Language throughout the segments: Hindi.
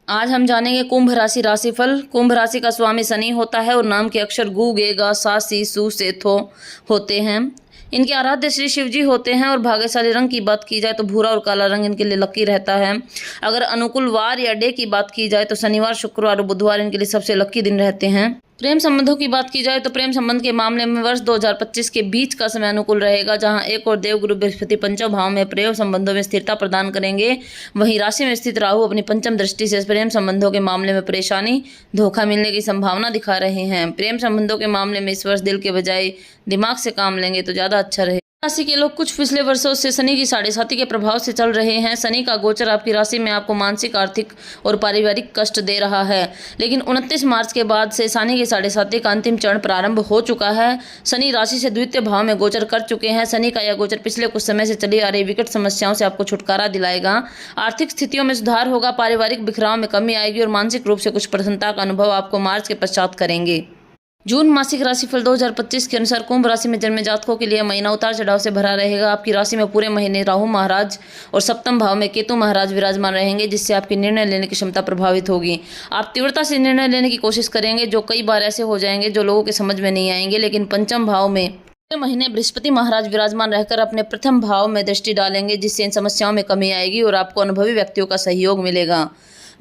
आज हम जानेंगे कुंभ राशि राशिफल। कुंभ राशि का स्वामी शनि होता है और नाम के अक्षर गु, गे, गा, सा, सी, सु, से, थो होते हैं। इनके आराध्य श्री शिव जी होते हैं और भाग्यशाली रंग की बात की जाए तो भूरा और काला रंग इनके लिए लकी रहता है। अगर अनुकूल वार या डे की बात की जाए तो शनिवार, शुक्रवार और बुधवार इनके लिए सबसे लकी दिन रहते हैं। प्रेम संबंधों की बात की जाए तो प्रेम संबंध के मामले में वर्ष 2025 के बीच का समय अनुकूल रहेगा, जहां एक और देवगुरु बृहस्पति पंचम भाव में प्रेम संबंधों में स्थिरता प्रदान करेंगे। वहीं राशि में स्थित राहु अपनी पंचम दृष्टि से प्रेम संबंधों के मामले में परेशानी, धोखा मिलने की संभावना दिखा रहे हैं। प्रेम संबंधों के मामले में इस वर्ष दिल के बजाय दिमाग से काम लेंगे तो ज्यादा अच्छा रहे। राशि के लोग कुछ पिछले वर्षों से शनि की 7.5 के प्रभाव से चल रहे हैं। शनि का गोचर आपकी राशि में आपको मानसिक, आर्थिक और पारिवारिक कष्ट दे रहा है, लेकिन 29 मार्च के बाद से शनि की 7.5 का अंतिम चरण प्रारंभ हो चुका है। शनि राशि से द्वितीय भाव में गोचर कर चुके हैं। शनि का यह गोचर पिछले कुछ समय से चली आ रही विकट समस्याओं से आपको छुटकारा दिलाएगा। आर्थिक स्थितियों में सुधार होगा, पारिवारिक बिखराव में कमी आएगी और मानसिक रूप से कुछ प्रसन्नता का अनुभव आपको मार्च के पश्चात करेंगे। जून मासिक राशिफल 2025 के अनुसार कुंभ राशि में जन्मे जातकों के लिए महीना उतार चढ़ाव से भरा रहेगा। आपकी राशि में पूरे महीने राहु महाराज और सप्तम भाव में केतु महाराज विराजमान रहेंगे, जिससे आपकी निर्णय लेने की क्षमता प्रभावित होगी। आप तीव्रता से निर्णय लेने की कोशिश करेंगे, जो कई बार ऐसे हो जाएंगे जो लोगों के समझ में नहीं आएंगे। लेकिन पंचम भाव में पूरे महीने बृहस्पति महाराज विराजमान रहकर अपने प्रथम भाव में दृष्टि डालेंगे, जिससे इन समस्याओं में कमी आएगी और आपको अनुभवी व्यक्तियों का सहयोग मिलेगा।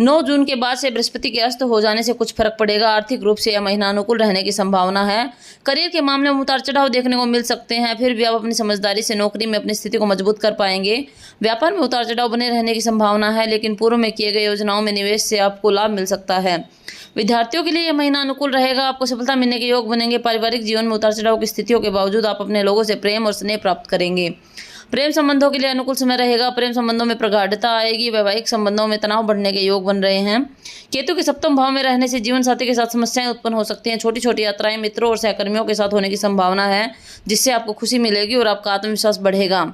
9 जून के बाद से बृहस्पति के अस्त हो जाने से कुछ फर्क पड़ेगा। आर्थिक रूप से यह महीना अनुकूल रहने की संभावना है। करियर के मामले में उतार चढ़ाव देखने को मिल सकते हैं, फिर भी आप अपनी समझदारी से नौकरी में अपनी स्थिति को मजबूत कर पाएंगे। व्यापार में उतार चढ़ाव बने रहने की संभावना है, लेकिन पूर्व में किए गए योजनाओं में निवेश से आपको लाभ मिल सकता है। विद्यार्थियों के लिए यह महीना अनुकूल रहेगा, आपको सफलता मिलने के योग बनेंगे। पारिवारिक जीवन में उतार चढ़ाव की स्थितियों के बावजूद आप अपने लोगों से प्रेम और स्नेह प्राप्त करेंगे। प्रेम संबंधों के लिए अनुकूल समय रहेगा। प्रेम संबंधों में प्रगाढ़ता आएगी। वैवाहिक संबंधों में तनाव बढ़ने के योग बन रहे हैं। केतु के सप्तम भाव में रहने से जीवन साथी के साथ समस्याएं उत्पन्न हो सकती हैं। छोटी छोटी यात्राएं मित्रों और सहकर्मियों के साथ होने की संभावना है, जिससे आपको खुशी मिलेगी और आपका आत्मविश्वास बढ़ेगा।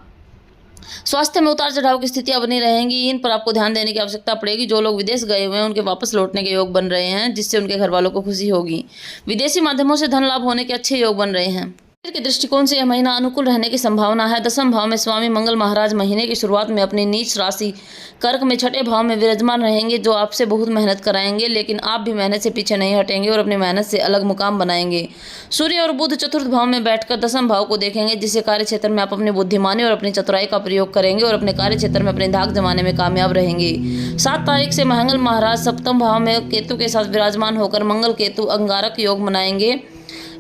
स्वास्थ्य में उतार चढ़ाव की स्थितियां बनी रहेंगी, इन पर आपको ध्यान देने की आवश्यकता पड़ेगी। जो लोग विदेश गए हुए हैं उनके वापस लौटने के योग बन रहे हैं, जिससे उनके घर वालों को खुशी होगी। विदेशी माध्यमों से धन लाभ होने के अच्छे योग बन रहे हैं। के दृष्टिकोण से यह महीना अनुकूल रहने की संभावना है। दसम भाव में स्वामी मंगल महाराज महीने की शुरुआत में अपनी नीच राशि कर्क में छठे भाव में विराजमान रहेंगे, जो आपसे बहुत मेहनत कराएंगे, लेकिन आप भी मेहनत से पीछे नहीं हटेंगे और अपनी मेहनत से अलग मुकाम बनाएंगे। सूर्य और बुध चतुर्थ भाव में बैठकर दसम भाव को देखेंगे, जिससे कार्य क्षेत्र में आप अपनी बुद्धिमानी और अपनी चतुराई का प्रयोग करेंगे और अपने कार्य क्षेत्र में अपने धाक जमाने में कामयाब रहेंगे। 7 तारीख से मंगल महाराज सप्तम भाव में केतु के साथ विराजमान होकर मंगल केतु अंगारक योग मनाएंगे।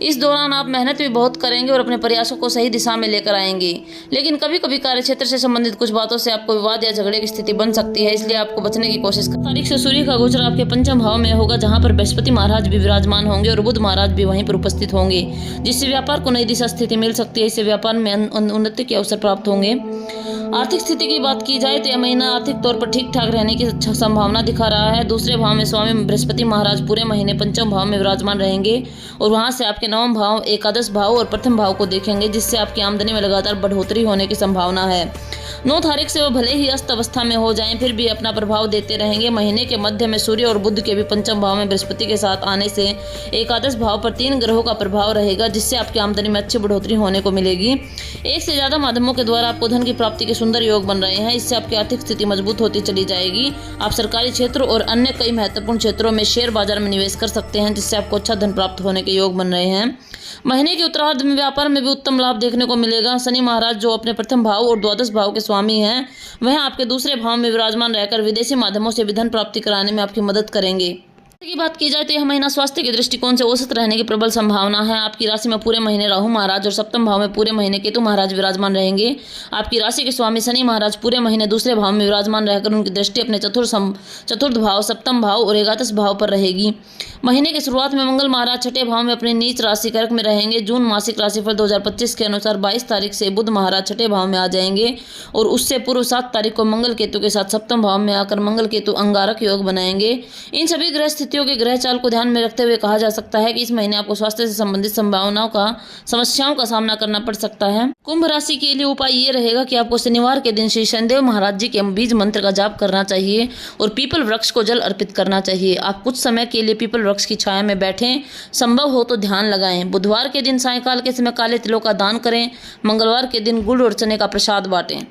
इस दौरान आप मेहनत भी बहुत करेंगे और अपने प्रयासों को सही दिशा में लेकर आएंगे, लेकिन कभी कभी कार्यक्षेत्र से संबंधित कुछ बातों से आपको विवाद या झगड़े की स्थिति बन सकती है, इसलिए आपको बचने की कोशिश करें। तारीख से सूर्य का गोचर आपके पंचम भाव में होगा, जहां पर बृहस्पति महाराज भी विराजमान होंगे और बुध महाराज भी वहीं पर उपस्थित होंगे, जिससे व्यापार को नई दिशा स्थिति मिल सकती है। इससे व्यापार में उन्नति के अवसर प्राप्त होंगे। आर्थिक स्थिति की बात की जाए तो यह महीना आर्थिक तौर पर ठीक ठाक रहने की संभावना दिखा रहा है। दूसरे भाव में स्वामी बृहस्पति महाराज पूरे महीने पंचम भाव में विराजमान रहेंगे और वहां से आपके नवम भाव, एकादश भाव और प्रथम भाव को देखेंगे, जिससे आपकी आमदनी में लगातार बढ़ोतरी होने की संभावना है। 9 तारीख से वह भले ही अस्त अवस्था में हो जाएं, फिर भी अपना प्रभाव देते रहेंगे। महीने के मध्य में सूर्य और बुध के भी पंचम भाव में बृहस्पति के साथ आने से एकादश भाव पर 3 ग्रहों का प्रभाव रहेगा, जिससे आपकी आमदनी में अच्छी बढ़ोतरी होने को मिलेगी। एक से ज्यादा माध्यमों के द्वारा आपको धन की प्राप्ति के सुंदर योग बन रहे हैं। इससे आपकी आर्थिक स्थिति मजबूत होती चली जाएगी। आप सरकारी क्षेत्र और अन्य कई महत्वपूर्ण क्षेत्रों में शेयर बाजार में निवेश कर सकते हैं, जिससे आपको अच्छा धन प्राप्त होने के योग बन रहे हैं। महीने के उत्तरार्ध में व्यापार में भी उत्तम लाभ देखने को मिलेगा। शनि महाराज, जो अपने प्रथम भाव और द्वादश भाव के स्वामी हैं, वह आपके दूसरे भाव में विराजमान रहकर विदेशी माध्यमों से भी धन प्राप्ति कराने में आपकी मदद करेंगे। की बात की जाए तो यह महीना स्वास्थ्य के दृष्टिकोण से औसत रहने की प्रबल संभावना है। आपकी राशि में पूरे महीने राहु महाराज और सप्तम भाव में पूरे महीने केतु महाराज विराजमान रहेंगे। आपकी राशि के स्वामी शनि महाराज पूरे महीने दूसरे भाव में विराजमान रहकर उनकी दृष्टि अपने चतुर्थ भाव, सप्तम भाव और एकादश भाव पर रहेगी। महीने की शुरुआत में मंगल महाराज छठे भाव में अपनी नीच राशि कर्क में रहेंगे। जून मासिक राशिफल 2025 के अनुसार 22 तारीख से बुध महाराज छठे भाव में आ जाएंगे और उससे पूर्व 7 तारीख को मंगल केतु के साथ सप्तम भाव में आकर मंगल केतु अंगारक योग बनाएंगे। इन सभी ग्रह स्थितियों के ग्रह चाल को ध्यान में रखते हुए कहा जा सकता है कि इस महीने आपको स्वास्थ्य से संबंधित समस्याओं का सामना करना पड़ सकता है। कुंभ राशि के लिए उपाय ये रहेगा कि आपको शनिवार के दिन श्री शनिदेव महाराज जी के बीज मंत्र का जाप करना चाहिए और पीपल वृक्ष को जल अर्पित करना चाहिए। आप कुछ समय के लिए पीपल वृक्ष की छाया में बैठें, संभव हो तो ध्यान लगाएं। बुधवार के दिन सायंकाल के समय काले तिलों का दान करें। मंगलवार के दिन गुड़ और चने का प्रसाद बांटें।